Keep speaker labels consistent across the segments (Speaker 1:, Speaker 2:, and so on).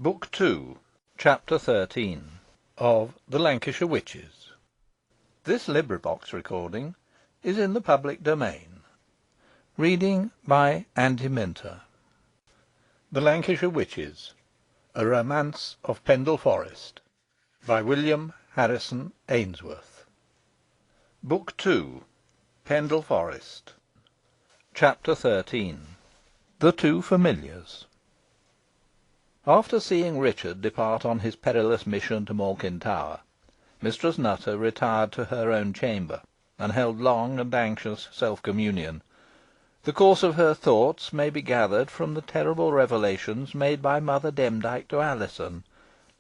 Speaker 1: Book 2, Chapter 13 of the Lancashire Witches. This recording is in the public domain. Reading by Andy Minter. The Lancashire Witches, a Romance of Pendle Forest, by William Harrison Ainsworth. Book 2, Pendle Forest. Chapter 13 The Two Familiars. After seeing Richard depart on his perilous mission to Malkin Tower, Mistress Nutter retired to her own chamber, and held long and anxious self-communion. The course of her thoughts may be gathered from the terrible revelations made by Mother Demdike to Alizon.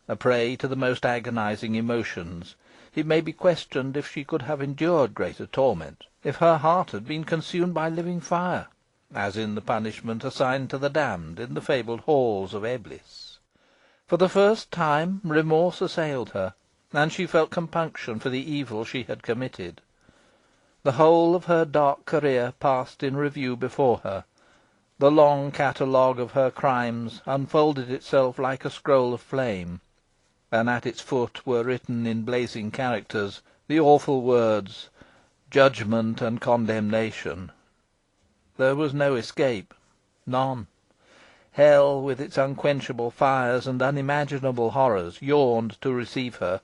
Speaker 1: A prey to the most agonising emotions, it may be questioned if she could have endured greater torment if her heart had been consumed by living fire, as in the punishment assigned to the damned in the fabled halls of Eblis. For the first time remorse assailed her, and she felt compunction for the evil she had committed. The whole of her dark career passed in review before her. The long catalogue of her crimes unfolded itself like a scroll of flame, and at its foot were written in blazing characters the awful words, "Judgment and Condemnation." There was no escape, none. Hell, with its unquenchable fires and unimaginable horrors, yawned to receive her,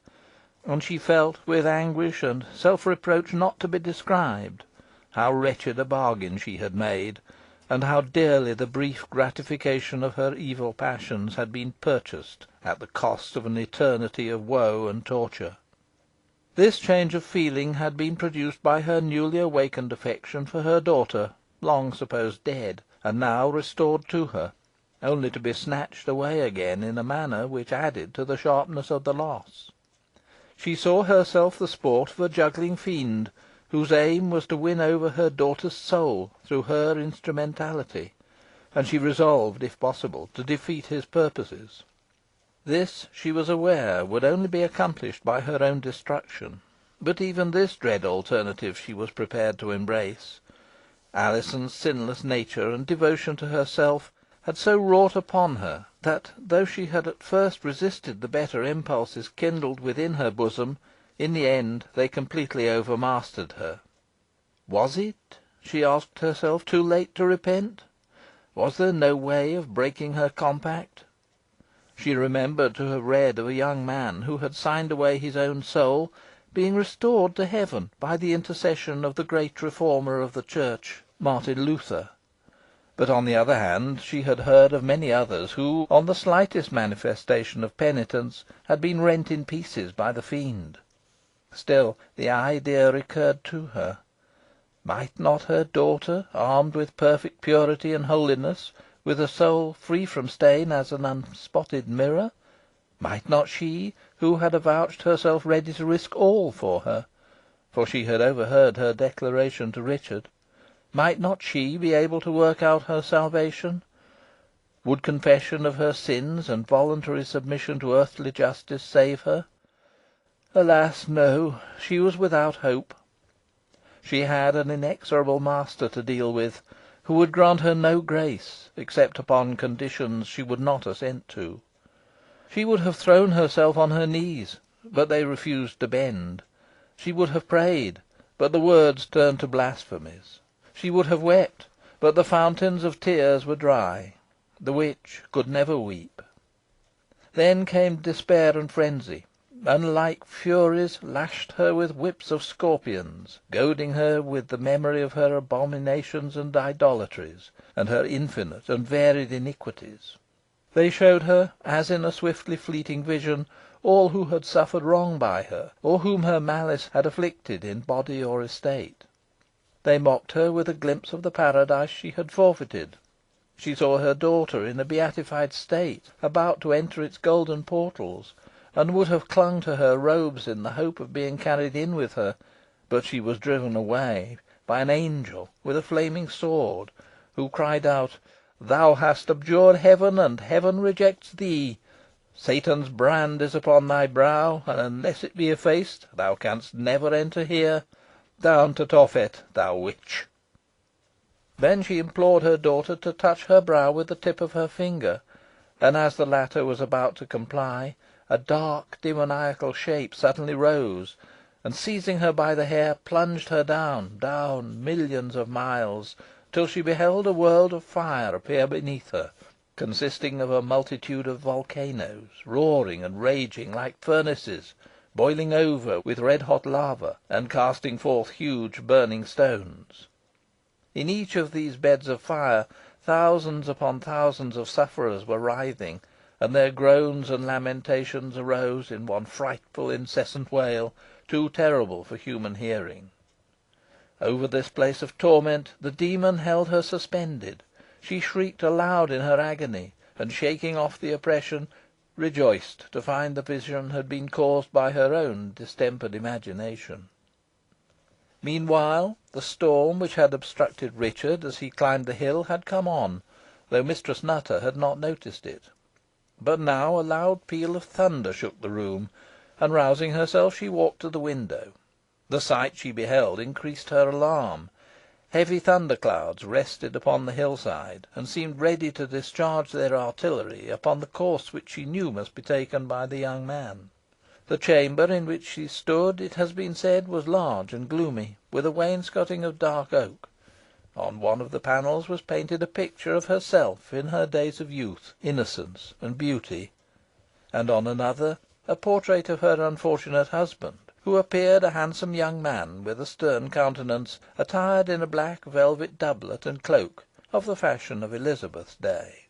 Speaker 1: and she felt, with anguish and self-reproach not to be described, how wretched a bargain she had made, and how dearly the brief gratification of her evil passions had been purchased at the cost of an eternity of woe and torture. This change of feeling had been produced by her newly awakened affection for her daughter, long supposed dead, and now restored to her, only to be snatched away again in a manner which added to the sharpness of the loss. She saw herself the sport of a juggling fiend, whose aim was to win over her daughter's soul through her instrumentality, and she resolved, if possible, to defeat his purposes. This, she was aware, would only be accomplished by her own destruction, but even this dread alternative she was prepared to embrace. Alizon's sinless nature and devotion to herself had so wrought upon her, that, though she had at first resisted the better impulses kindled within her bosom, in the end they completely overmastered her. Was it, she asked herself, too late to repent? Was there no way of breaking her compact? She remembered to have read of a young man who had signed away his own soul, being restored to heaven by the intercession of the great reformer of the Church, Martin Luther. But, on the other hand, she had heard of many others who, on the slightest manifestation of penitence, had been rent in pieces by the fiend. Still the idea recurred to her. Might not her daughter, armed with perfect purity and holiness, with a soul free from stain as an unspotted mirror, might not she, who had avouched herself ready to risk all for her, for she had overheard her declaration to Richard, might not she be able to work out her salvation? Would confession of her sins and voluntary submission to earthly justice save her? Alas, no! She was without hope. She had an inexorable master to deal with, who would grant her no grace, except upon conditions she would not assent to. She would have thrown herself on her knees, but they refused to bend. She would have prayed, but the words turned to blasphemies. She would have wept, but the fountains of tears were dry. The witch could never weep. Then came despair and frenzy, and like furies lashed her with whips of scorpions, goading her with the memory of her abominations and idolatries, and her infinite and varied iniquities. They showed her, as in a swiftly fleeting vision, all who had suffered wrong by her, or whom her malice had afflicted in body or estate. They mocked her with a glimpse of the paradise she had forfeited. She saw her daughter in a beatified state, about to enter its golden portals, and would have clung to her robes in the hope of being carried in with her, but she was driven away by an angel with a flaming sword, who cried out, "Thou hast abjured heaven, and heaven rejects thee. Satan's brand is upon thy brow, and unless it be effaced, thou canst never enter here. Down to Tophet, thou witch!" Then she implored her daughter to touch her brow with the tip of her finger, and as the latter was about to comply, a dark demoniacal shape suddenly rose, and, seizing her by the hair, plunged her down millions of miles, till she beheld a world of fire appear beneath her, consisting of a multitude of volcanoes, roaring and raging like furnaces, boiling over with red-hot lava, and casting forth huge burning stones. In each of these beds of fire thousands upon thousands of sufferers were writhing, and their groans and lamentations arose in one frightful incessant wail, too terrible for human hearing. Over this place of torment the demon held her suspended. She shrieked aloud in her agony, and, shaking off the oppression, rejoiced to find the vision had been caused by her own distempered imagination. Meanwhile, the storm which had obstructed Richard as he climbed the hill had come on, though Mistress Nutter had not noticed it. But now a loud peal of thunder shook the room, and, rousing herself, she walked to the window. The sight she beheld increased her alarm. Heavy thunder clouds rested upon the hillside, and seemed ready to discharge their artillery upon the course which she knew must be taken by the young man. The chamber in which she stood, it has been said, was large and gloomy, with a wainscoting of dark oak. On one of the panels was painted a picture of herself in her days of youth, innocence, and beauty, and on another a portrait of her unfortunate husband, who appeared a handsome young man, with a stern countenance, attired in a black velvet doublet and cloak, of the fashion of Elizabeth's day.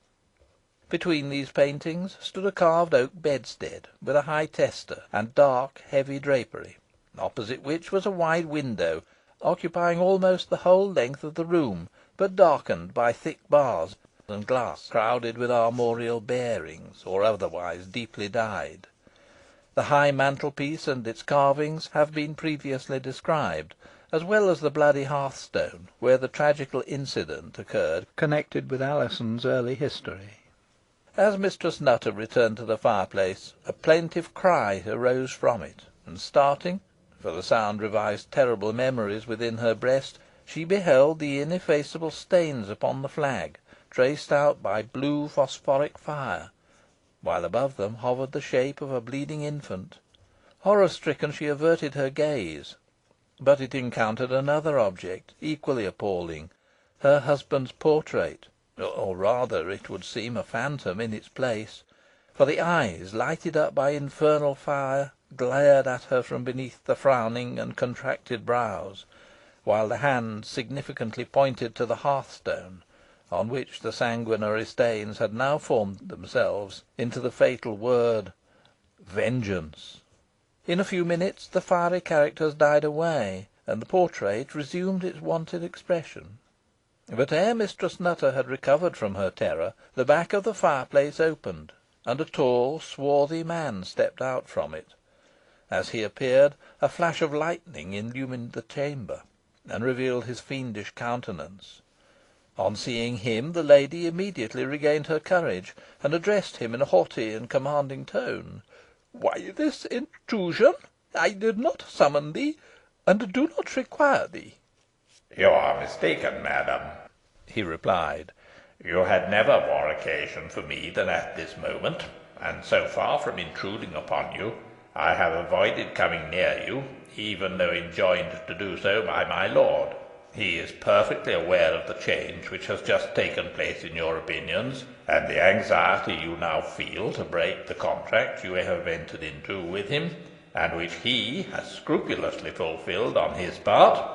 Speaker 1: Between these paintings stood a carved oak bedstead, with a high tester and dark heavy drapery, opposite which was a wide window, occupying almost the whole length of the room, but darkened by thick bars and glass, crowded with armorial bearings, or otherwise deeply dyed. The high mantelpiece and its carvings have been previously described, as well as the bloody hearthstone, where the tragical incident occurred connected with Alizon's early history. As Mistress Nutter returned to the fireplace, a plaintive cry arose from it, and starting, for the sound revived terrible memories within her breast, she beheld the ineffaceable stains upon the flag, traced out by blue phosphoric fire, while above them hovered the shape of a bleeding infant. Horror-stricken, she averted her gaze, but it encountered another object, equally appalling, her husband's portrait, or rather, it would seem, a phantom in its place, for the eyes, lighted up by infernal fire, glared at her from beneath the frowning and contracted brows, while the hand significantly pointed to the hearthstone, on which the sanguinary stains had now formed themselves into the fatal word vengeance. In a few minutes the fiery characters died away, and the portrait resumed its wonted expression. But ere Mistress Nutter had recovered from her terror, the back of the fireplace opened, and a tall, swarthy man stepped out from it. As he appeared, a flash of lightning illumined the chamber, and revealed his fiendish countenance. On seeing him, the lady immediately regained her courage, and addressed him in a haughty and commanding tone. "Why this intrusion? I did not summon thee, and do not require thee."
Speaker 2: "You are mistaken, madam," he replied. "You had never more occasion for me than at this moment, and so far from intruding upon you, I have avoided coming near you, even though enjoined to do so by my lord. He is perfectly aware of the change which has just taken place in your opinions, and the anxiety you now feel to break the contract you have entered into with him, and which he has scrupulously fulfilled on his part.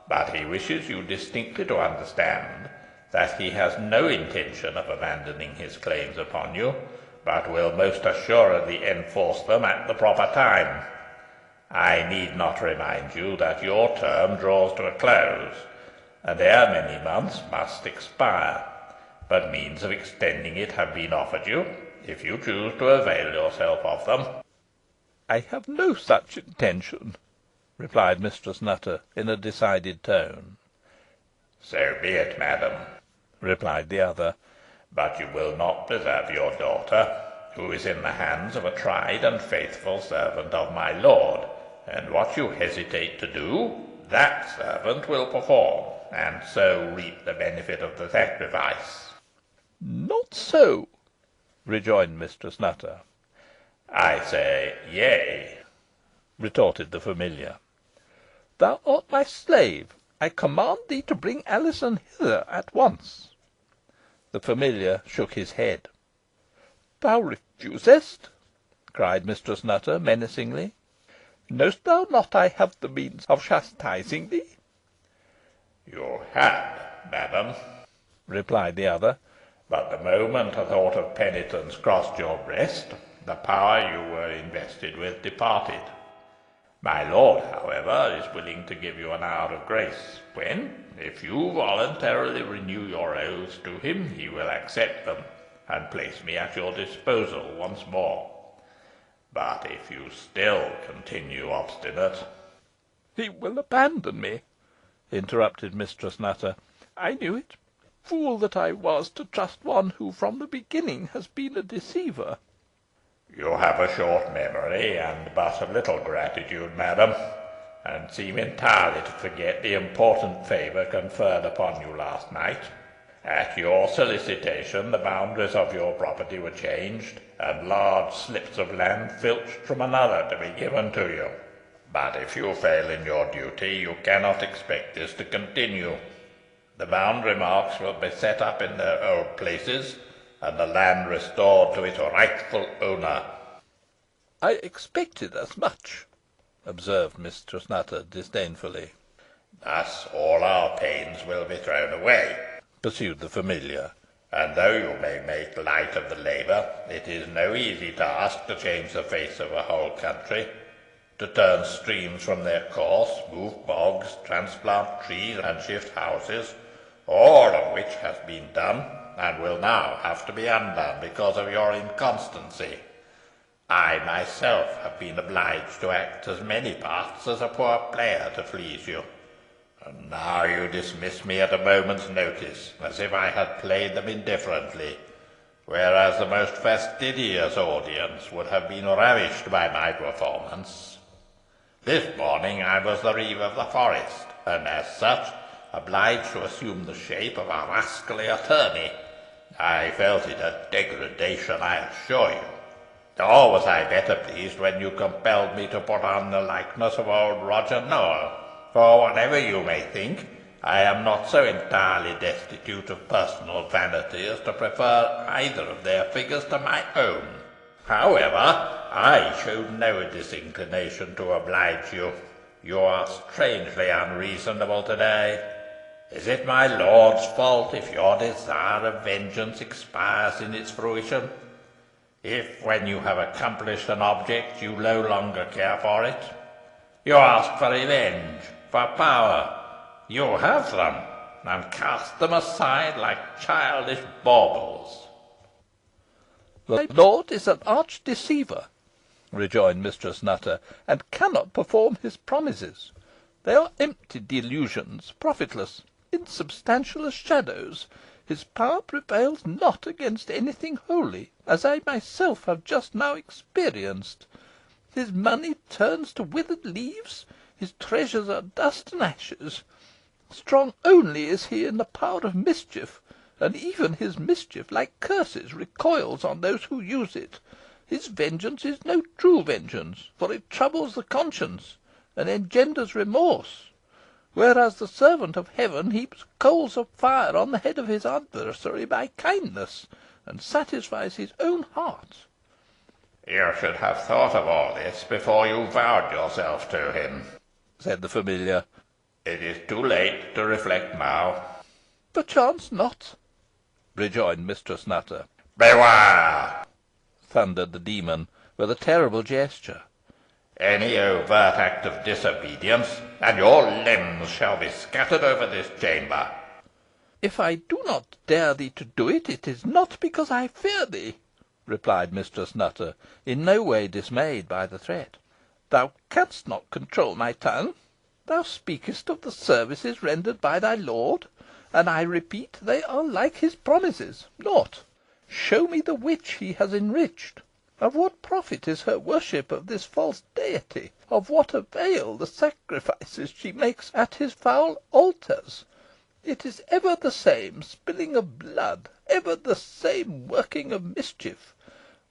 Speaker 2: But he wishes you distinctly to understand that he has no intention of abandoning his claims upon you, but will most assuredly enforce them at the proper time. I need not remind you that your term draws to a close, and ere many months must expire, but means of extending it have been offered you, if you choose to avail yourself of them."
Speaker 1: "I have no such intention," replied Mistress Nutter, in a decided tone.
Speaker 2: "So be it, madam," replied the other. "But you will not preserve your daughter, who is in the hands of a tried and faithful servant of my lord, and what you hesitate to do, that servant will perform, and so reap the benefit of the sacrifice."
Speaker 1: "Not so," rejoined Mistress Nutter.
Speaker 2: I say yea,
Speaker 1: retorted the familiar. Thou art my slave. I command thee to bring Alizon hither at once. The familiar shook his head. Thou refusest? cried Mistress Nutter, menacingly. Knowst thou not I have the means of chastising thee?
Speaker 2: you had, madam,
Speaker 1: replied the other.
Speaker 2: but the moment a thought of penitence crossed your breast, the power you were invested with departed. My lord, however, is willing to give you an hour of grace, when, if you voluntarily renew your oaths to him, he will accept them, and place me at your disposal once more. But if you still continue obstinate...
Speaker 1: He will abandon me, interrupted Mistress Nutter. I knew it. Fool that I was to trust one who from the beginning has been a deceiver.
Speaker 2: You have a short memory, and but a little gratitude, madam, and seem entirely to forget the important favour conferred upon you last night. At your solicitation, the boundaries of your property were changed, and large slips of land filched from another to be given to you. But if you fail in your duty, you cannot expect this to continue. The boundary marks will be set up in their old places, and the land restored to its rightful owner.
Speaker 1: I expected as much, observed Mistress Nutter disdainfully.
Speaker 2: Thus all our pains will be thrown away,
Speaker 1: pursued the familiar.
Speaker 2: And though you may make light of the labour, it is no easy task to change the face of a whole country, to turn streams from their course, move bogs, transplant trees, and shift houses, all of which has been done, and will now have to be undone because of your inconstancy. I myself have been obliged to act as many parts as a poor player to please you. And now you dismiss me at a moment's notice, as if I had played them indifferently, whereas the most fastidious audience would have been ravished by my performance. This morning I was the reeve of the forest, and as such obliged to assume the shape of a rascally attorney. I felt it a degradation, I assure you. Nor was I better pleased when you compelled me to put on the likeness of old Roger Nowell. For whatever you may think, I am not so entirely destitute of personal vanity as to prefer either of their figures to my own. However, I showed no disinclination to oblige you. You are strangely unreasonable today. Is it my lord's fault if your desire of vengeance expires in its fruition? If, when you have accomplished an object, you no longer care for it? You ask for revenge, for power. You have them, and cast them aside like childish baubles.
Speaker 1: The lord is an arch deceiver, rejoined Mistress Nutter, and cannot perform his promises. They are empty delusions, profitless, insubstantial as shadows. His power prevails not against anything holy, as I myself have just now experienced. His money turns to withered leaves, his treasures are dust and ashes. Strong only is he in the power of mischief, and even his mischief, like curses, recoils on those who use it. His vengeance is no true vengeance, for it troubles the conscience, and engenders remorse, whereas the servant of heaven heaps coals of fire on the head of his adversary by kindness, and satisfies his own heart.
Speaker 2: You should have thought of all this before you vowed yourself to him,
Speaker 1: said the familiar.
Speaker 2: It is too late to reflect now.
Speaker 1: Perchance not, rejoined Mistress Nutter.
Speaker 2: Beware!
Speaker 1: Thundered the demon, with a terrible gesture.
Speaker 2: Any overt act of disobedience, and your limbs shall be scattered over this chamber.
Speaker 1: If I do not dare thee to do it, it is not because I fear thee, replied Mistress Nutter, in no way dismayed by the threat. Thou canst not control my tongue. Thou speakest of the services rendered by thy lord, and I repeat they are like his promises, naught. Show me the witch he has enriched. Of what profit is her worship of this false deity? Of what avail the sacrifices she makes at his foul altars? It is ever the same spilling of blood, ever the same working of mischief.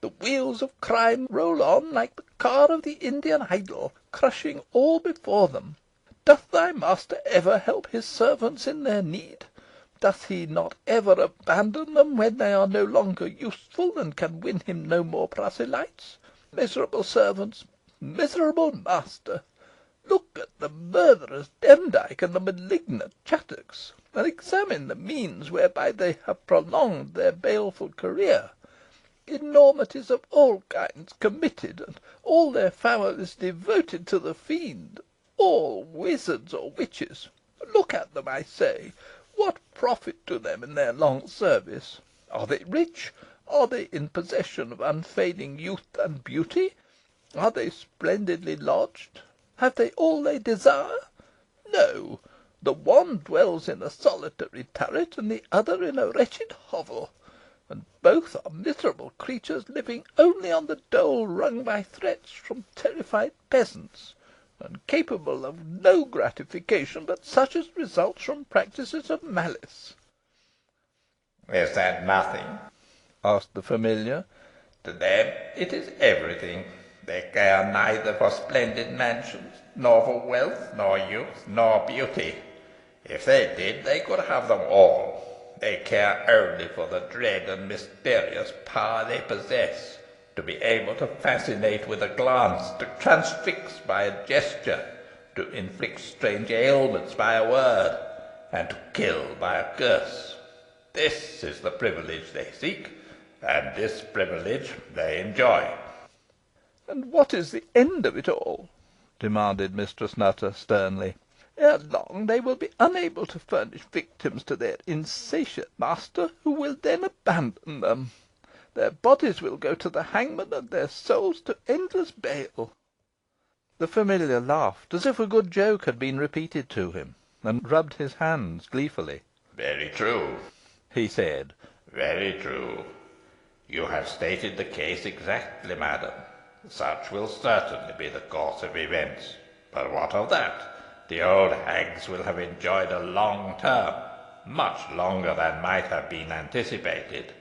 Speaker 1: The wheels of crime roll on like the car of the Indian idol, crushing all before them. Doth thy master ever help his servants in their need? Doth he not ever abandon them when they are no longer useful, and can win him no more proselytes? Miserable servants! Miserable master! Look at the murtherous Demdike and the malignant Chattox, and examine the means whereby they have prolonged their baleful career. Enormities of all kinds committed, and all their families devoted to the Fiend, all wizards or witches. Look at them, I say. What profit to them in their long service? Are they rich? Are they in possession of unfading youth and beauty? Are they splendidly lodged? Have they all they desire? No. The one dwells in a solitary turret, and the other in a wretched hovel, and both are miserable creatures living only on the dole wrung by threats from terrified peasants, and capable of no gratification but such as results from practices of malice."
Speaker 2: "Is that nothing?"
Speaker 1: asked the familiar.
Speaker 2: "To them it is everything. They care neither for splendid mansions, nor for wealth, nor youth, nor beauty. If they did, they could have them all. They care only for the dread and mysterious power they possess, to be able to fascinate with a glance, to transfix by a gesture, to inflict strange ailments by a word, and to kill by a curse. This is the privilege they seek, and this privilege they enjoy."
Speaker 1: "And what is the end of it all?" demanded Mistress Nutter, sternly. "Ere long they will be unable to furnish victims to their insatiate master, who will then abandon them. Their bodies will go to the hangman, and their souls to endless bale." The familiar laughed, as if a good joke had been repeated to him, and rubbed his hands gleefully.
Speaker 2: "Very true," he said, "very true. You have stated the case exactly, madam. Such will certainly be the course of events. But what of that? The old hags will have enjoyed a long term, much longer than might have been anticipated.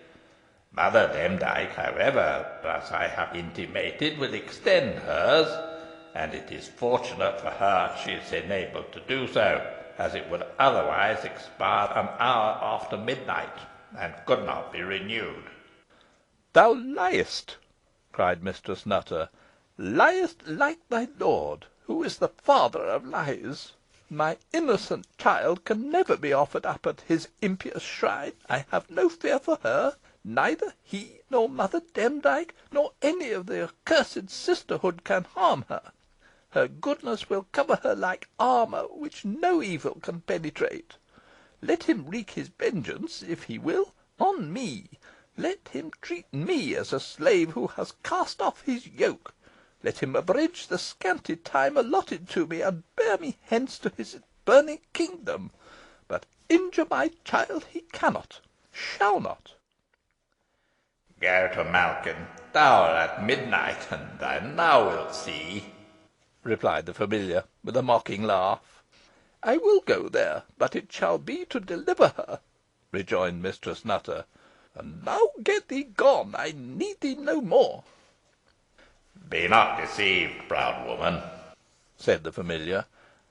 Speaker 2: Mother Demdike, however, as I have intimated, will extend hers, and it is fortunate for her she is enabled to do so, as it would otherwise expire an hour after midnight, and could not be renewed."
Speaker 1: "Thou liest!" cried Mistress Nutter. "Liest like thy lord, who is the father of lies. My innocent child can never be offered up at his impious shrine. I have no fear for her. Neither he, nor Mother Demdike, nor any of the accursed sisterhood can harm her. Her goodness will cover her like armour, which no evil can penetrate. Let him wreak his vengeance, if he will, on me. Let him treat me as a slave who has cast off his yoke. Let him abridge the scanty time allotted to me, and bear me hence to his burning kingdom. But injure my child he cannot, shall not."
Speaker 2: "Go to Malkin Tower at midnight, and then thou wilt see,"
Speaker 1: replied the familiar, with a mocking laugh. "I will go there, but it shall be to deliver her," rejoined Mistress Nutter. "And now get thee gone. I need thee no more."
Speaker 2: "Be not deceived, proud woman," said the familiar.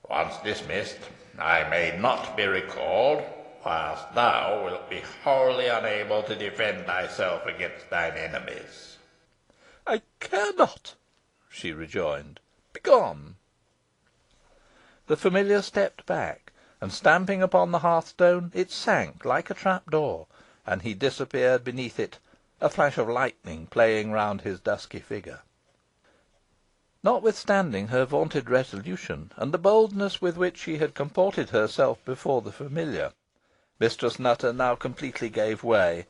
Speaker 2: "Once dismissed, I may not be recalled, whilst thou wilt be wholly unable to defend thyself against thine enemies."
Speaker 1: "I care not," she rejoined. "Begone." The familiar stepped back, and stamping upon the hearthstone, it sank like a trap-door, and he disappeared beneath it, a flash of lightning playing round his dusky figure. Notwithstanding her vaunted resolution, and the boldness with which she had comported herself before the familiar, Mistress Nutter now completely gave way,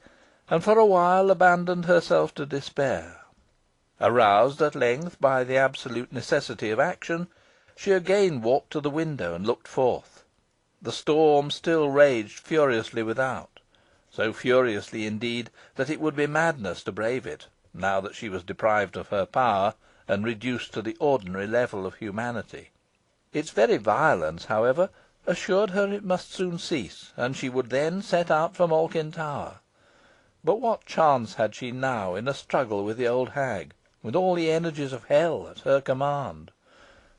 Speaker 1: and for a while abandoned herself to despair. Aroused at length by the absolute necessity of action, she again walked to the window and looked forth. The storm still raged furiously without, so furiously, indeed, that it would be madness to brave it, now that she was deprived of her power, and reduced to the ordinary level of humanity. Its very violence, however, assured her it must soon cease, and she would then set out for Malkin Tower. But what chance had she now in a struggle with the old hag, with all the energies of hell at her command?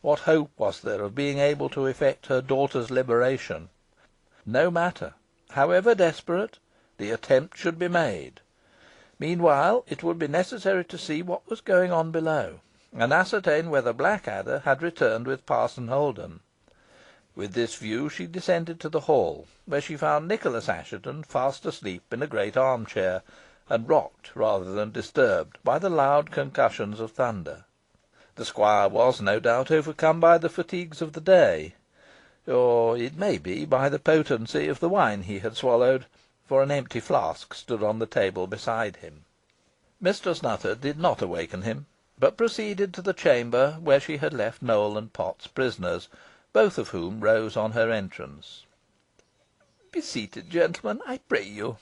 Speaker 1: What hope was there of being able to effect her daughter's liberation? No matter. However desperate, the attempt should be made. Meanwhile, it would be necessary to see what was going on below, and ascertain whether Blackadder had returned with Parson Holden. With this view she descended to the hall, where she found Nicholas Assheton fast asleep in a great arm chair, and rocked rather than disturbed by the loud concussions of thunder. The squire was, no doubt, overcome by the fatigues of the day, or, it may be, by the potency of the wine he had swallowed, for an empty flask stood on the table beside him. Mistress Nutter did not awaken him, but proceeded to the chamber where she had left Nowell and Potts prisoners, both of whom rose on her entrance. "Be seated, gentlemen, I pray you,"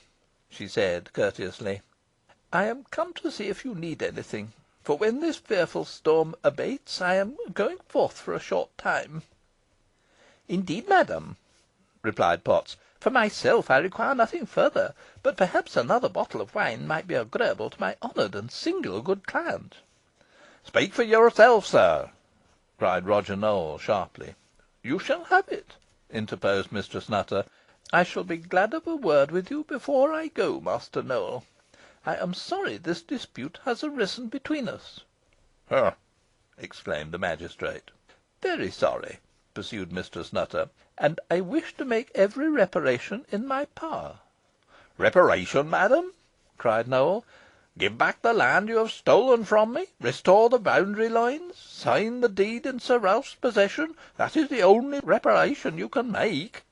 Speaker 1: she said, courteously. "I am come to see if you need anything, for when this fearful storm abates, I am going forth for a short time." "Indeed, madam," replied Potts, "for myself I require nothing further, but perhaps another bottle of wine might be agreeable to my honoured and singular good client." "Speak for yourself, sir," cried Roger Nowell, sharply. "You shall have it," interposed Mistress Nutter. "I shall be glad of a word with you before I go, Master Nowell. I am sorry this dispute has arisen between us."
Speaker 2: "Huh!"
Speaker 1: exclaimed the magistrate. "Very sorry," pursued Mistress Nutter, "and I wish to make every reparation in my power."
Speaker 2: "Reparation, madam!"
Speaker 1: cried Nowell.
Speaker 2: "Give back the land you have stolen from me, restore the boundary lines, sign the deed in Sir Ralph's possession. That is the only reparation you can make."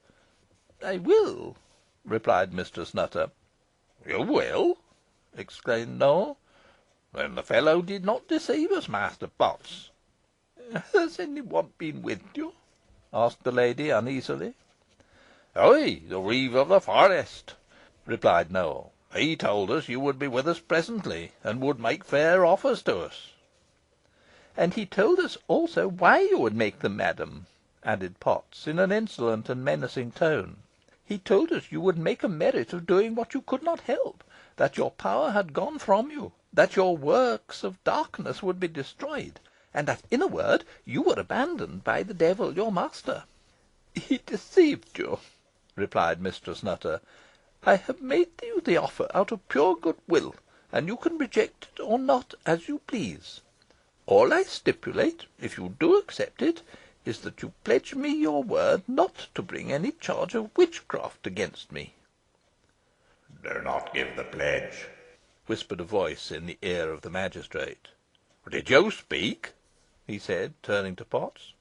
Speaker 1: "I will," replied Mistress Nutter.
Speaker 2: "You will!"
Speaker 1: exclaimed Nowell.
Speaker 2: "Then the fellow did not deceive us, Master Potts."
Speaker 1: "Has any one been with you?" asked the lady, uneasily.
Speaker 2: "Ay, the reeve of the forest," replied Nowell. "He told us you would be with us presently, and would make fair offers to us."
Speaker 1: "And he told us also why you would make them, madam," added Potts, in an insolent and menacing tone. "He told us you would make a merit of doing what you could not help, that your power had gone from you, that your works of darkness would be destroyed, and that, in a word, you were abandoned by the devil, your master." "He deceived you," replied Mistress Nutter. "I have made you the offer out of pure good will, and you can reject it or not as you please. All I stipulate, if you do accept it, is that you pledge me your word not to bring any charge of witchcraft against me."
Speaker 2: "Do not give the pledge,"
Speaker 1: whispered a voice in the ear of the magistrate.
Speaker 2: "Did you speak?"
Speaker 1: he said, turning to Potts.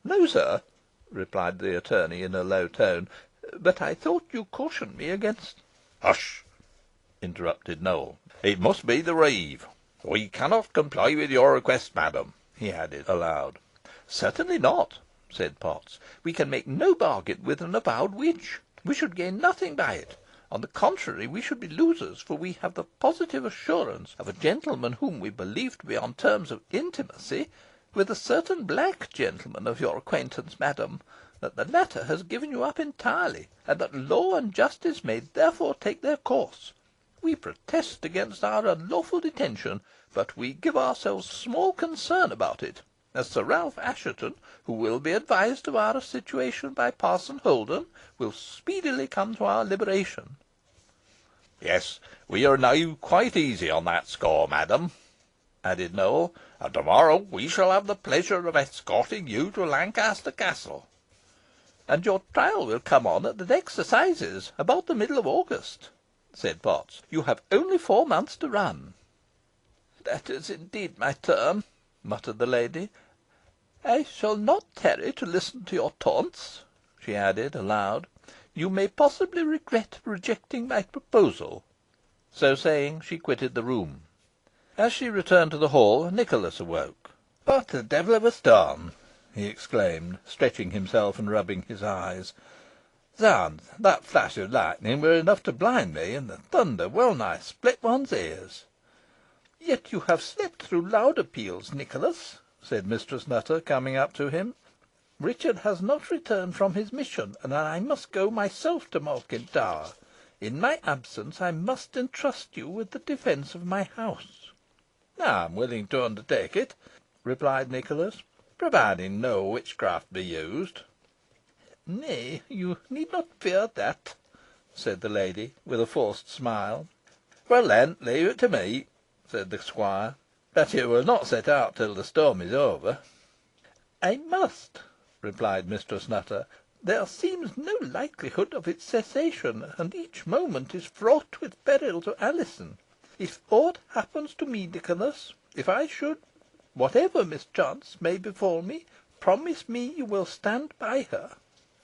Speaker 1: "No, sir," replied the attorney, in a low tone; "but I thought you cautioned me against—"
Speaker 2: "Hush!" interrupted Nowell. "It must be the reeve. We cannot comply with your request, madam," he added, aloud.
Speaker 1: "Certainly not," said Potts. "We can make no bargain with an avowed witch. We should gain nothing by it. On the contrary, we should be losers, for we have the positive assurance of a gentleman whom we believe to be on terms of intimacy with a certain black gentleman of your acquaintance, madam, that the latter has given you up entirely, and that law and justice may therefore take their course. We protest against our unlawful detention, but we give ourselves small concern about it, as Sir Ralph Assheton, who will be advised of our situation by Parson Holden, will speedily come to our liberation."
Speaker 2: "Yes, we are now quite easy on that score, madam," added Nowell, "and to morrow we shall have the pleasure of escorting you to Lancaster Castle."
Speaker 1: "And your trial will come on at the next assizes, about the middle of August," said Potts. "You have only 4 months to run." "That is indeed my term," muttered the lady. "I shall not tarry to listen to your taunts," she added, aloud. "You may possibly regret rejecting my proposal." So saying, she quitted the room. As she returned to the hall, Nicholas awoke. "What the devil of a storm!" he exclaimed, stretching himself and rubbing his eyes. "Zounds! that flash of lightning were enough to blind me, and the thunder well nigh split one's ears." "Yet you have slept through louder peals, Nicholas," said Mistress Nutter, coming up to him. "Richard has not returned from his mission, and I must go myself to Malkin Tower. In my absence I must entrust you with the defence of my house." "I am willing to undertake it," replied Nicholas, "providing no witchcraft be used." "Nay, you need not fear that," said the lady, with a forced smile. "Well, then, leave it to me," said the squire. "But you will not set out till the storm is over." "I must," replied Mistress Nutter. "There seems no likelihood of its cessation, and each moment is fraught with peril to Alizon. If aught happens to me, Nicholas, if I should, whatever mischance may befall me, promise me you will stand by her."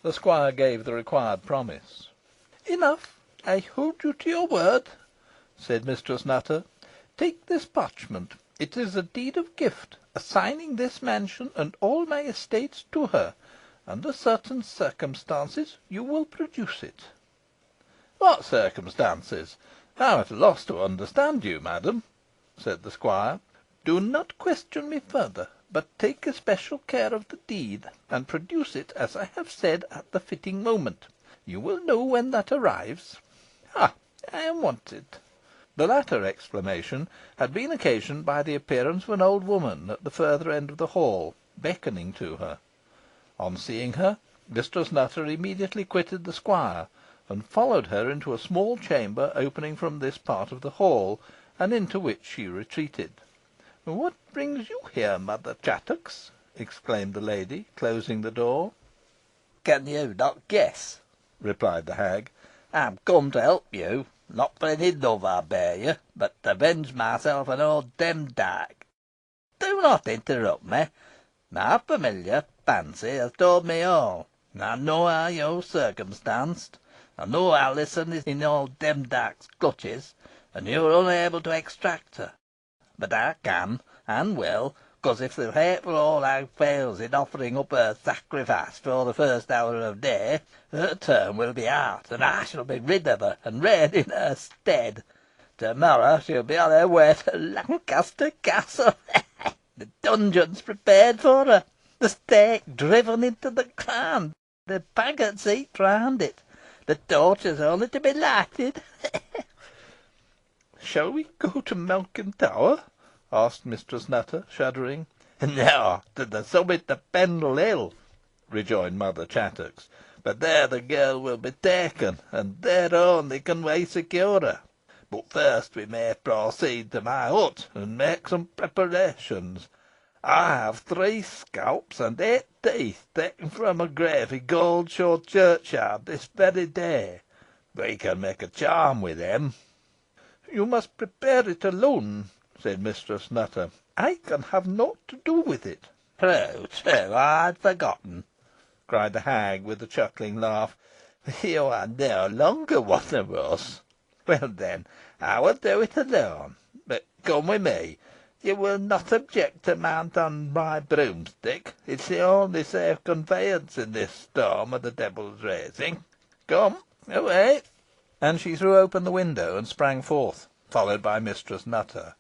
Speaker 1: The squire gave the required promise. "Enough. I hold you to your word," said Mistress Nutter. "Take this parchment. It is a deed of gift, assigning this mansion and all my estates to her. Under certain circumstances you will produce it." "What circumstances? I am at a loss to understand you, madam," said the squire. "Do not question me further, but take especial care of the deed, and produce it, as I have said, at the fitting moment. You will know when that arrives. Ah, I am wanted." The latter exclamation had been occasioned by the appearance of an old woman at the further end of the hall, beckoning to her. On seeing her, Mistress Nutter immediately quitted the squire, and followed her into a small chamber opening from this part of the hall, and into which she retreated. "What brings you here, Mother Chattox?" exclaimed the lady, closing the door.
Speaker 3: "Can you not guess?" replied the hag. "I am come to help you, not for any love I bear you, but to avenge myself on old Demdike. Do not interrupt me. My familiar, Fancy, has told me all. I know how you are circumstanced. I know Alizon is in old Demdike's clutches, and you are unable to extract her. But I can, and will, because if the hateful old hag fails in offering up her sacrifice before the first hour of day, her term will be out, and I shall be rid of her, and reign in her stead. To morrow she will be on her way to Lancaster Castle. The dungeons prepared for her, the stake driven into the ground, the faggots heaped round it, the torches only to be lighted."
Speaker 1: "Shall we go to Malkin Tower?" asked Mistress Nutter, shuddering.
Speaker 3: "No, to the summit of Pendle Hill," rejoined Mother Chattox. "But there the girl will be taken, and there only can we secure her. But first we may proceed to my hut, and make some preparations. I have 3 scalps and 8 teeth taken from a grave in Goldshaw churchyard this very day. We can make a charm with them."
Speaker 1: "You must prepare it alone," said Mistress Nutter. "I can have naught to do with it."
Speaker 3: "True, true, I had forgotten,"
Speaker 1: cried the hag, with a chuckling laugh.
Speaker 3: "You are no longer one of us. Well, then, I will do it alone. But come with me. You will not object to mount on my broomstick. It is the only safe conveyance in this storm of the Devil's Raising. Come, away."
Speaker 1: And she threw open the window and sprang forth, followed by Mistress Nutter.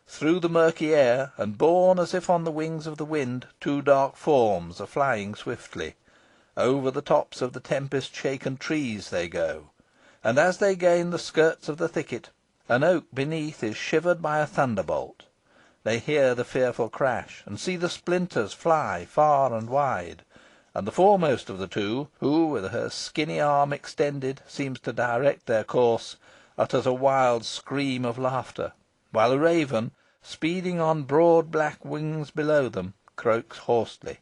Speaker 1: Through the murky air, and borne as if on the wings of the wind, 2 dark forms are flying swiftly. Over the tops of the tempest shaken trees they go, and as they gain the skirts of the thicket, an oak beneath is shivered by a thunderbolt. They hear the fearful crash, and see the splinters fly far and wide, and the foremost of the 2, who, with her skinny arm extended, seems to direct their course, utters a wild scream of laughter, while a raven, speeding on broad black wings below them, croaks hoarsely.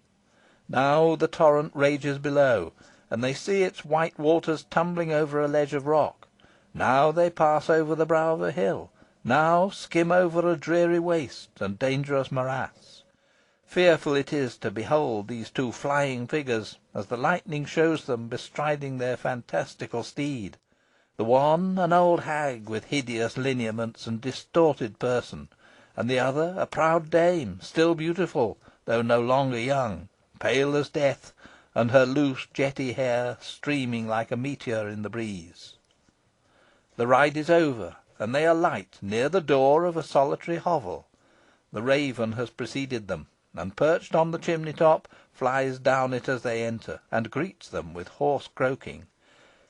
Speaker 1: Now the torrent rages below, and they see its white waters tumbling over a ledge of rock. Now they pass over the brow of a hill, now skim over a dreary waste and dangerous morass. Fearful it is to behold these 2 flying figures, as the lightning shows them bestriding their fantastical steed. The one an old hag with hideous lineaments and distorted person, and the other a proud dame, still beautiful, though no longer young, pale as death, and her loose jetty hair streaming like a meteor in the breeze. The ride is over, and they alight near the door of a solitary hovel. The raven has preceded them, and, perched on the chimney top, flies down it as they enter, and greets them with hoarse croaking.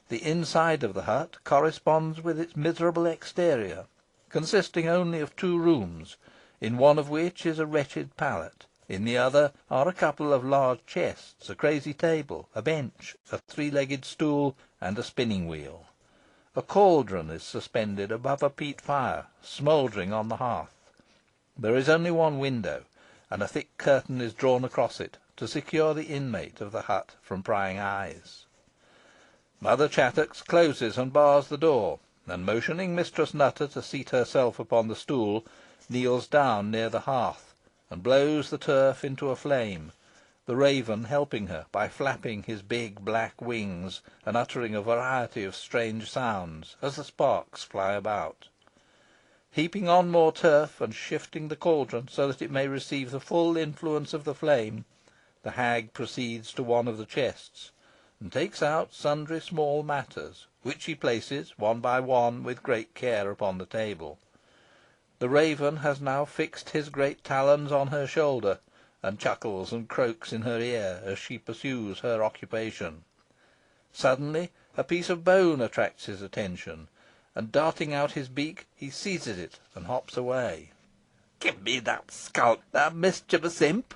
Speaker 1: The inside of the hut corresponds with its miserable exterior, consisting only of two rooms, in one of which is a wretched pallet. In the other are a couple of large chests, a crazy table, a bench, a three-legged stool, and a spinning wheel. A cauldron is suspended above a peat fire, smouldering on the hearth. There is only one window, and a thick curtain is drawn across it, to secure the inmate of the hut from prying eyes. Mother Chattox closes and bars the door, and motioning Mistress Nutter to seat herself upon the stool, kneels down near the hearth, and blows the turf into a flame, the raven helping her by flapping his big black wings, and uttering a variety of strange sounds as the sparks fly about. Heaping on more turf, and shifting the cauldron so that it may receive the full influence of the flame, the hag proceeds to one of the chests, and takes out sundry small matters, which she places one by one with great care upon the table. The raven has now fixed his great talons on her shoulder, and chuckles and croaks in her ear as she pursues her occupation. Suddenly a piece of bone attracts his attention, and darting out his beak, he seizes it and hops away.
Speaker 3: "Give me that scalp, thou mischievous imp,"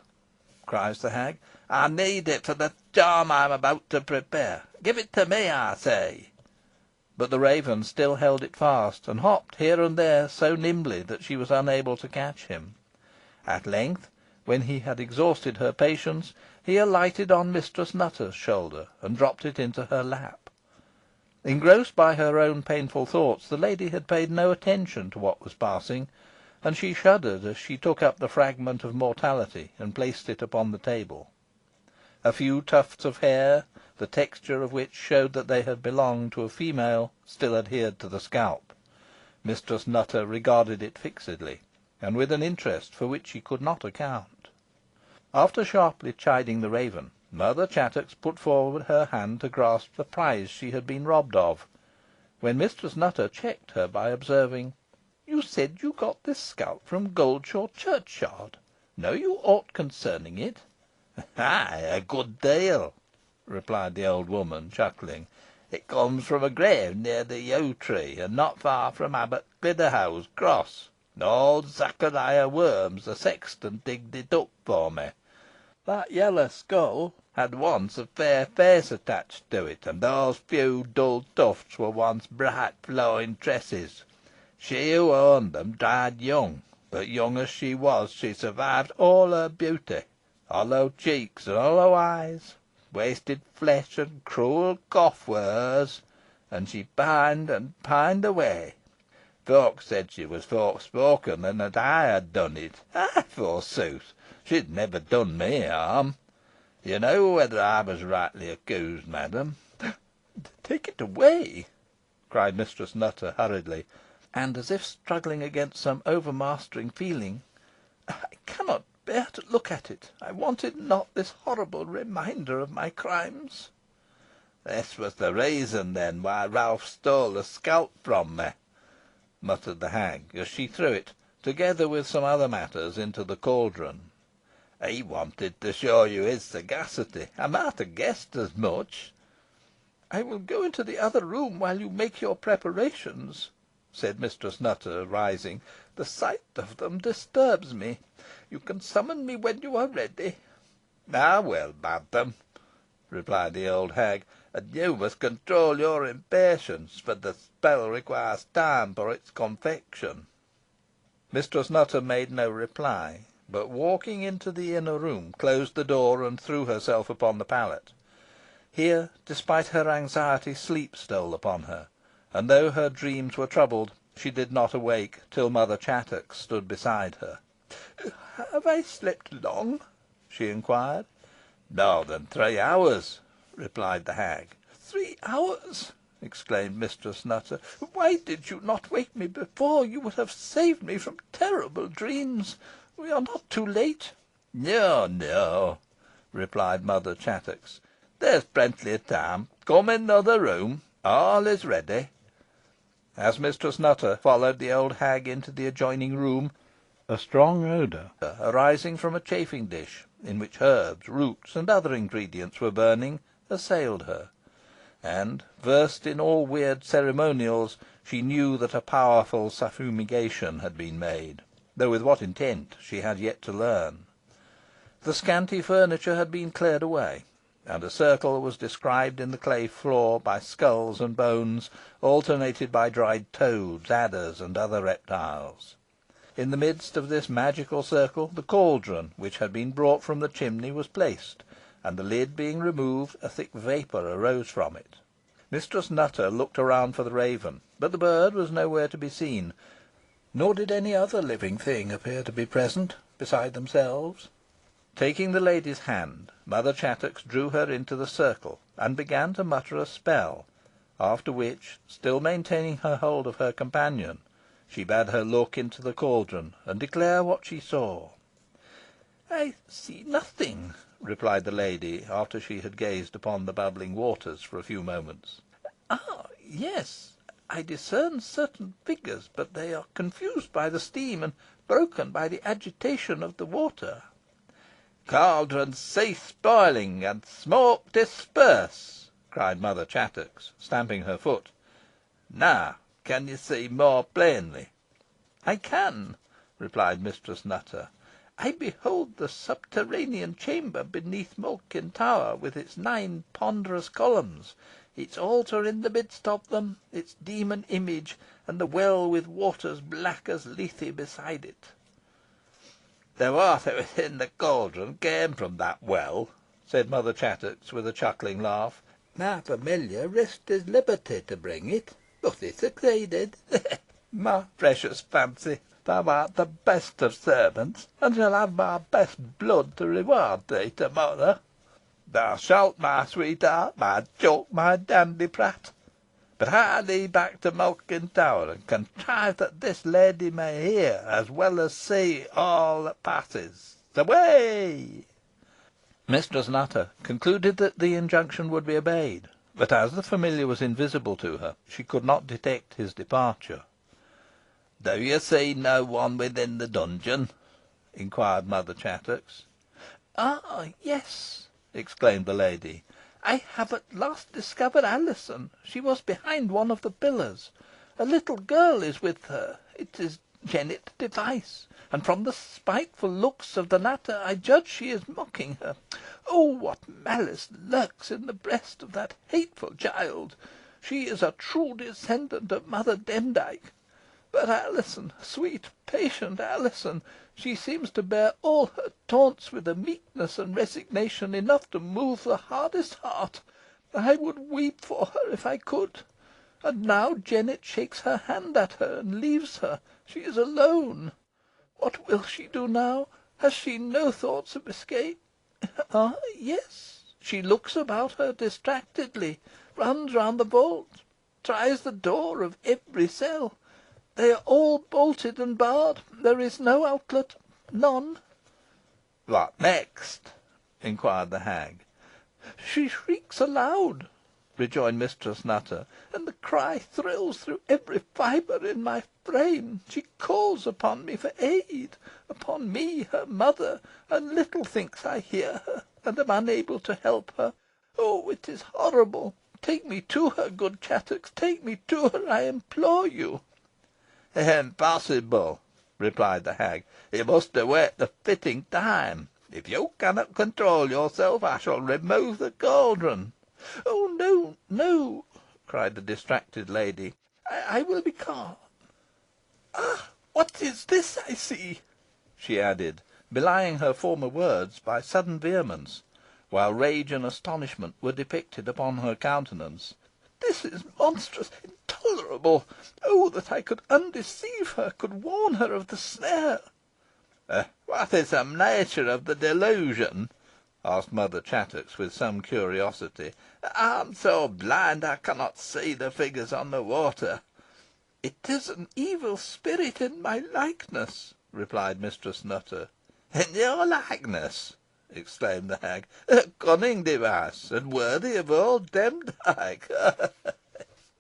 Speaker 3: cries the hag. "I need it for the charm I am about to prepare. Give it to me, I say."
Speaker 1: But the raven still held it fast, and hopped here and there so nimbly that she was unable to catch him. At length, when he had exhausted her patience, he alighted on Mistress Nutter's shoulder, and dropped it into her lap. Engrossed by her own painful thoughts, the lady had paid no attention to what was passing, and she shuddered as she took up the fragment of mortality and placed it upon the table. A few tufts of hair, the texture of which showed that they had belonged to a female, still adhered to the scalp. Mistress Nutter regarded it fixedly, and with an interest for which she could not account. After sharply chiding the raven, Mother Chattox put forward her hand to grasp the prize she had been robbed of, when Mistress Nutter checked her by observing "You said you got this scalp from Goldshaw churchyard. Know you aught concerning it?"
Speaker 3: "Ay, a good deal," replied the old woman, chuckling. "It comes from a grave near the yew tree, and not far from Abbot Cliderhow's cross. Old Zachariah Worms, the sexton, digged it up for me. That yellow skull had once a fair face attached to it, and those few dull tufts were once bright flowing tresses. She who owned them died young, but young as she was, she survived all her beauty. Hollow cheeks and hollow eyes, wasted flesh and cruel cough were hers, and she pined and pined away. Folk said she was forspoken, and that I had done it. Ay, forsooth, she had never done me harm. You know whether I was rightly accused, madam."
Speaker 1: "Take it away," cried Mistress Nutter hurriedly, and as if struggling against some overmastering feeling. "I cannot bear to look at it. I wanted not this horrible reminder of my crimes."
Speaker 3: "This was the reason, then, why Ralph stole the scalp from me," muttered the hag, as she threw it, together with some other matters, into the cauldron. "He wanted to show you his sagacity. I might have guessed as much."
Speaker 1: "I will go into the other room while you make your preparations," said Mistress Nutter, rising. "The sight of them disturbs me. You can summon me when you are ready."
Speaker 3: "I will, madam," replied the old hag, "and you must control your impatience, for the spell requires time for its confection."
Speaker 1: Mistress Nutter made no reply, but walking into the inner room, closed the door, and threw herself upon the pallet. Here, despite her anxiety, sleep stole upon her, and though her dreams were troubled, she did not awake till Mother Chattox stood beside her. "Have I slept long?" she inquired.
Speaker 3: "More than 3 hours," replied the hag.
Speaker 1: 3 hours!" exclaimed Mistress Nutter. "Why did you not wake me before? You would have saved me from terrible dreams. We are not too late."
Speaker 3: "No, no," replied Mother Chattox. "There's plenty of time. Come in the other room. All is ready."
Speaker 1: As Mistress Nutter followed the old hag into the adjoining room, a strong odour, arising from a chafing dish, in which herbs, roots, and other ingredients were burning, assailed her, and, versed in all weird ceremonials, she knew that a powerful suffumigation had been made, though with what intent she had yet to learn. The scanty furniture had been cleared away, and a circle was described in the clay floor by skulls and bones, alternated by dried toads, adders, and other reptiles. In the midst of this magical circle the cauldron, which had been brought from the chimney, was placed, and the lid being removed, a thick vapour arose from it. Mistress Nutter looked around for the raven, but the bird was nowhere to be seen, nor did any other living thing appear to be present beside themselves. Taking the lady's hand, Mother Chattox drew her into the circle, and began to mutter a spell, after which, still maintaining her hold of her companion, she bade her look into the cauldron, and declare what she saw. "I see nothing," replied the lady, after she had gazed upon the bubbling waters for a few moments. "Ah, yes, I discern certain figures, but they are confused by the steam, and broken by the agitation of the water." "Cauldron, cease boiling, and smoke disperse," cried Mother Chattox, stamping her foot. "Now, can you see more plainly?" "I can," replied Mistress Nutter. "I behold the subterranean chamber beneath Malkin Tower, with its 9 ponderous columns, its altar in the midst of them, its demon image, and the well with waters black as Lethe beside it." "The water within the cauldron came from that well," said Mother Chattox, with a chuckling laugh. "My familiar risked his liberty to bring it, but he succeeded. My precious Fancy, thou art the best of servants, and shall have my best blood to reward thee to morrow." "Thou shalt, my sweetheart, my joke, my dandyprat. But hie thee back to Malkin Tower, and contrive that this lady may hear, as well as see, all that passes. Away!" Mistress Nutter concluded that the injunction would be obeyed, but as the familiar was invisible to her, she could not detect his departure. "Do you see no one within the dungeon?" inquired Mother Chattox. "Ah, yes!" exclaimed the lady. "I have at last discovered Alizon. She was behind one of the pillars. A little girl is with her. It is Jennet Device, and from the spiteful looks of the latter, I judge she is mocking her. Oh, what malice lurks in the breast of that hateful child! She is a true descendant of Mother Demdike. But Alizon, sweet, patient Alizon, she seems to bear all her taunts with a meekness and resignation enough to move the hardest heart. I would weep for her if I could. And now Jennet shakes her hand at her and leaves her. She is alone. What will she do now? Has she no thoughts of escape? Ah, yes, she looks about her distractedly, runs round the vault, tries the door of every cell. They are all bolted and barred. There is no outlet none." "What next?" inquired the hag. "She shrieks aloud," rejoined Mistress Nutter, "and the cry thrills through every fibre in my frame. She calls upon me for aid upon me, her mother, and little thinks I hear her, and am unable to help her. Oh, it is horrible! Take me to her, good Chattox. Take me to her, I implore you." "Impossible," replied the hag. "You must await the fitting time. If you cannot control yourself, I shall remove the cauldron." "Oh, no, no!" cried the distracted lady. I will be calm. Ah, what is this I see?" she added, belying her former words by sudden vehemence, while rage and astonishment were depicted upon her countenance. "This is monstrous, intolerable. Oh, that I could undeceive her, could warn her of the snare!" "What is the nature of the delusion?" asked Mother Chattox, with some curiosity. "I am so blind I cannot see the figures on the water." "It is an evil spirit in my likeness," replied Mistress Nutter. "In your likeness!" exclaimed the hag. "A cunning device, and worthy of old Demdike.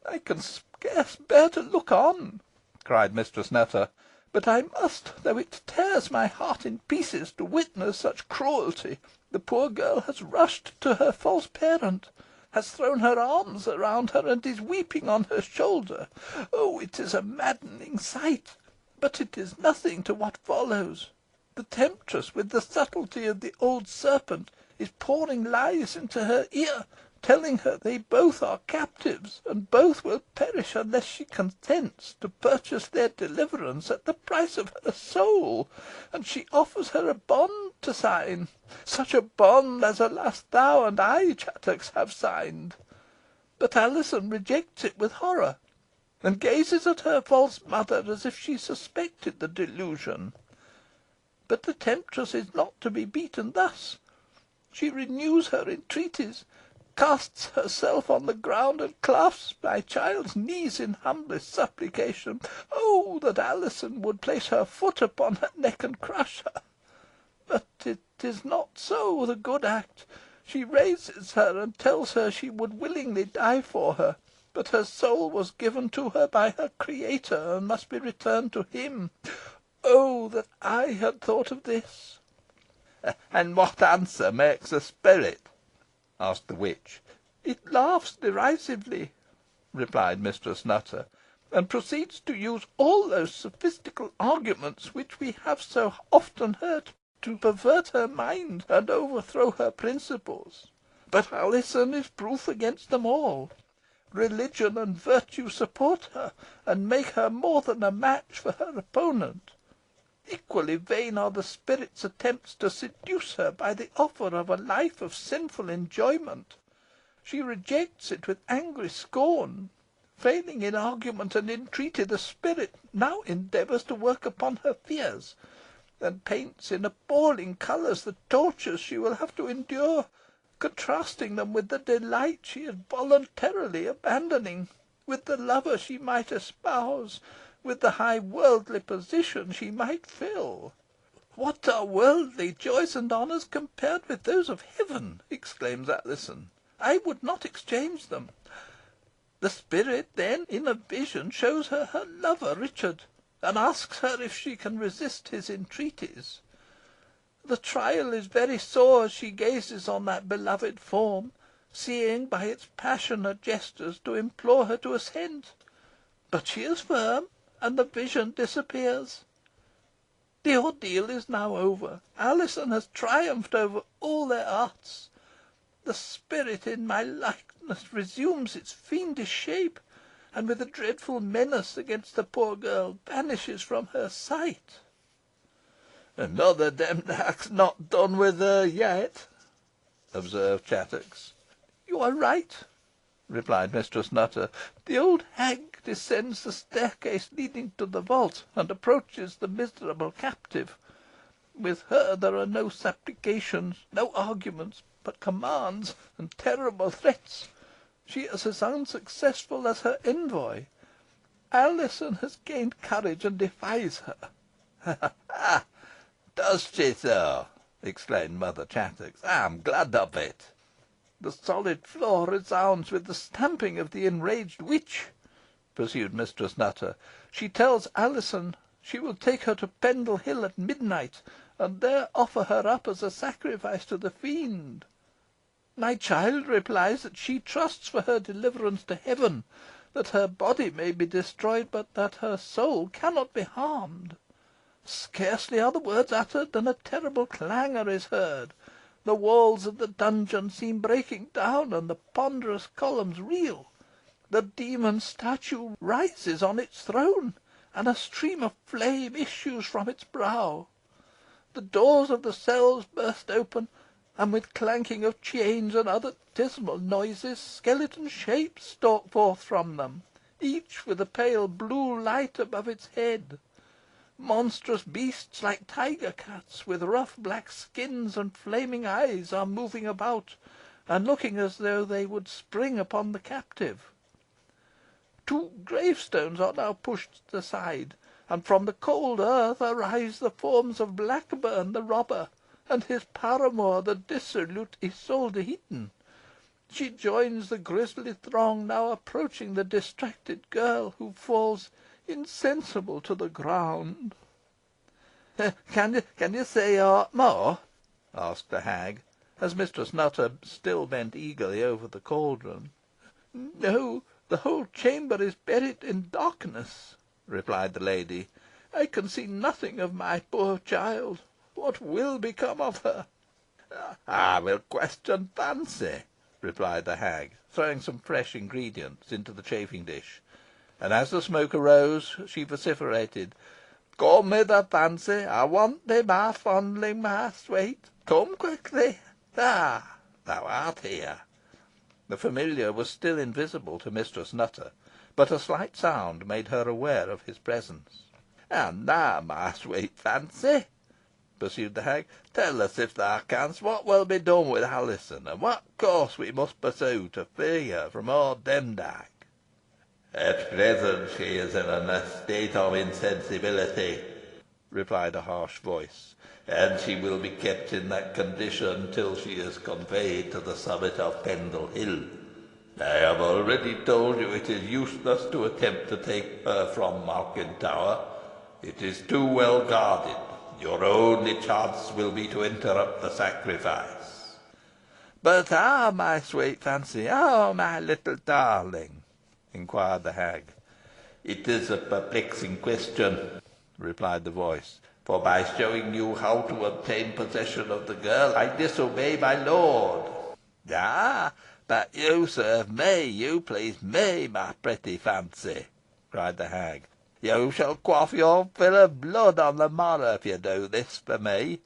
Speaker 1: "I can scarce bear to look on," cried Mistress Nutter. "But I must, though it tears my heart in pieces to witness such cruelty. The poor girl has rushed to her false parent.
Speaker 3: has thrown her arms around her, and is weeping on her shoulder. Oh, it is a maddening sight! But it is nothing to what follows. The temptress, with the subtlety of the old serpent, is pouring lies into her ear, telling her they both are captives, and both will perish unless she consents to purchase their deliverance at the price of her soul, and she offers her a bond to sign, such a bond as, alas, thou and I, Chattox, have signed. But Alizon rejects it with horror, and gazes at her false mother as if she suspected the delusion. But the temptress is not to be beaten thus. She renews her entreaties, casts herself on the ground, and clasps my child's knees in humblest supplication. Oh, that Alizon would place her foot upon her neck and crush her! But it is not so, the good act. She raises her, and tells her she would willingly die for her, but her soul was given to her by her Creator, and must be returned to him. Oh, that I had thought of this!" "And what answer makes the spirit?" asked the witch. "It laughs derisively," replied Mistress Nutter, "and proceeds to use all those sophistical arguments which we have so often heard, to pervert her mind and overthrow her principles. But Alizon is proof against them all. Religion and virtue support her, and make her more than a match for her opponent. Equally vain are the spirit's attempts to seduce her by the offer of a life of sinful enjoyment. She rejects it with angry scorn. Failing in argument and entreaty, the spirit now endeavours to work upon her fears, and paints in appalling colours the tortures she will have to endure, contrasting them with the delight she is voluntarily abandoning, with the lover she might espouse, with the high worldly position she might fill." "What are worldly joys and honours compared with those of heaven?" exclaims Alizon. "I would not exchange them. The spirit, then, in a vision, shows her her lover, Richard, and asks her if she can resist his entreaties. The trial is very sore as she gazes on that beloved form, seeing by its passionate gestures to implore her to assent. But she is firm, and the vision disappears. The ordeal is now over. Alizon has triumphed over all their arts. The spirit in my likeness resumes its fiendish shape, and with a dreadful menace against the poor girl, vanishes from her sight." "Mother Demdike's not done with her yet," observed Chattox. "You are right," replied Mistress Nutter. "The old hag descends the staircase leading to the vault, and approaches the miserable captive. With her there are no supplications, no arguments, but commands and terrible threats. She is as unsuccessful as her envoy. Alizon has gained courage, and defies her." "Ha! Does she so?" exclaimed Mother Chattox. "I am glad of it." "The solid floor resounds with the stamping of the enraged witch," pursued Mistress Nutter. "She tells Alizon she will take her to Pendle Hill at midnight, and there offer her up as a sacrifice to the Fiend. My child replies that she trusts for her deliverance to heaven, that her body may be destroyed, but that her soul cannot be harmed. Scarcely are the words uttered than a terrible clangour is heard. The walls of the dungeon seem breaking down, and the ponderous columns reel. The demon statue rises on its throne, and a stream of flame issues from its brow. The doors of the cells burst open, and with clanking of chains and other dismal noises, skeleton shapes stalk forth from them, each with a pale blue light above its head. Monstrous beasts, like tiger cats, with rough black skins and flaming eyes, are moving about, and looking as though they would spring upon the captive. Two gravestones are now pushed aside, and from the cold earth arise the forms of Blackburn, the robber, and his paramour, the dissolute Isole de Heton. She joins the grisly throng now approaching the distracted girl, who falls insensible to the ground." "Can you say aught more?" asked the hag.
Speaker 1: as Mistress Nutter still bent eagerly over the cauldron. "No, the whole chamber is buried in darkness," replied the lady. "I can see nothing of my poor child. What will become of her?"
Speaker 3: "I will question Fancy,"
Speaker 1: replied the hag, throwing some fresh ingredients into the chafing dish; and as the smoke arose, she vociferated, "Come hither, Fancy. I want thee, my fondling, my sweet. Come quickly. Ah, thou art here." The familiar was still invisible to Mistress Nutter, but a slight sound made her aware of his presence. "And now, my sweet Fancy," pursued the hag, "tell us, if thou canst, what will be done with Alizon, and what course we must pursue to free her from old Demdike."
Speaker 2: At present she is in a state of insensibility," replied a harsh voice, "and she will be kept in that condition till she is conveyed to the summit of Pendle Hill. I have already told you it is useless to attempt to take her from Malkin Tower. It is too well guarded. Your only chance will be to interrupt the sacrifice."
Speaker 1: "But how, my sweet Fancy? How, my little darling?" inquired the hag.
Speaker 2: "It is a perplexing question," replied the voice, "for by showing you how to obtain possession of the girl, I disobey my lord."
Speaker 3: "Ah, but you serve me, you please me, my pretty Fancy," cried the hag. "You shall quaff your fill of blood on the morrow if you do this for me.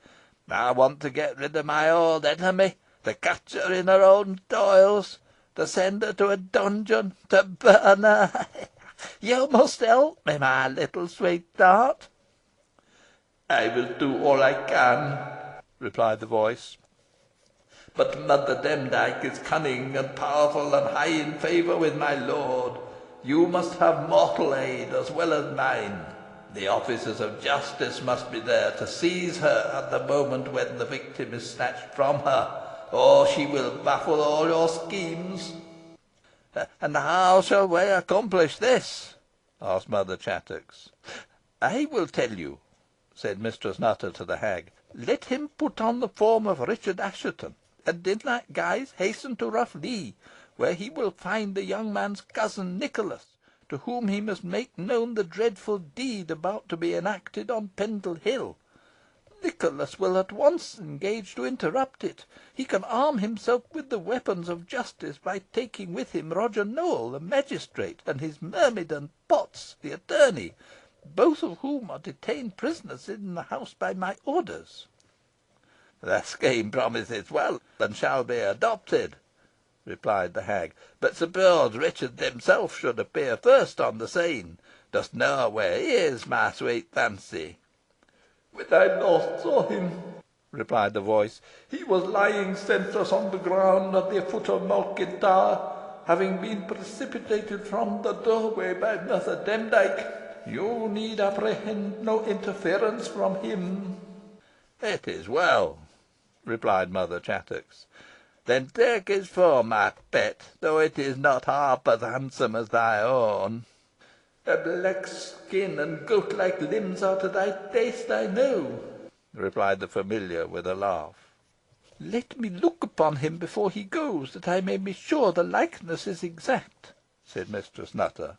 Speaker 3: I want to get rid of my old enemy, to catch her in her own toils, to send her to a dungeon, to burn her. You must help me, my little sweetheart."
Speaker 2: "I will do all I can," replied the voice; "but Mother Demdike is cunning and powerful, and high in favour with my lord. You must have mortal aid as well as mine. The officers of justice must be there to seize her at the moment when the victim is snatched from her, or she will baffle all your schemes."
Speaker 3: "And how shall we accomplish this?" asked Mother Chattox. "I will tell you," said Mistress Nutter to the hag. "Let him put on the form of Richard Assheton, and in that guise hasten to Rough Lee, where he will find the young man's cousin Nicholas, to whom he must make known the dreadful deed about to be enacted on Pendle Hill. Nicholas will at once engage to interrupt it. He can arm himself with the weapons of justice by taking with him Roger Nowell, the magistrate, and his myrmidon, Potts, the attorney, both of whom are detained prisoners in the house by my orders." "The scheme promises well, and shall be adopted," replied the hag. "But suppose Richard himself should appear first on the scene. Dost know where he is, my sweet Fancy?"
Speaker 2: "When I last saw him," replied the voice, "he was lying senseless on the ground at the foot of Malkin Tower, having been precipitated from the doorway by Mother Demdike. You need apprehend no interference from him."
Speaker 3: "It is well," replied Mother Chattox. "Then take his form, my pet, though it is not half as handsome as thy own."
Speaker 2: "A black skin and goat like limbs are to thy taste, I know,"
Speaker 3: replied the familiar, with a laugh.
Speaker 1: "Let me look upon him before he goes, that I may be sure the likeness is exact," said Mistress Nutter.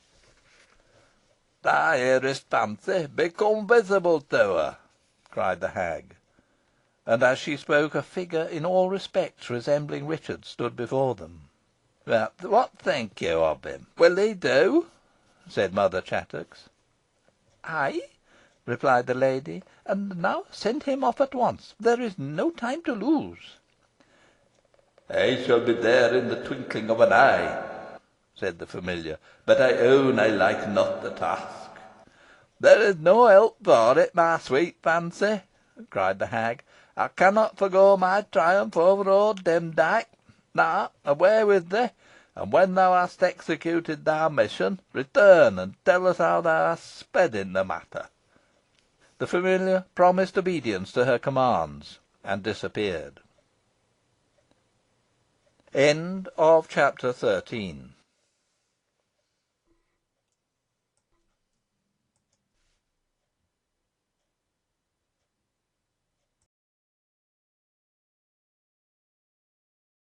Speaker 3: "Thou hearest, Fancy. Become visible to her," cried the hag. And as she spoke, a figure in all respects resembling Richard stood before them. "Well, what think you of him? Will he do?" said Mother Chattox.
Speaker 1: "Ay," replied the lady; "and now send him off at once. There is no time to lose."
Speaker 2: "I shall be there in the twinkling of an eye," said the familiar; "but I own I like not the task."
Speaker 3: "There is no help for it, my sweet Fancy," cried the hag. "I cannot forego my triumph over old Demdike. Now away with thee, and when thou hast executed thy mission, return and tell us how thou hast sped in the matter."
Speaker 1: The familiar promised obedience to her commands, and disappeared. CHAPTER XIV.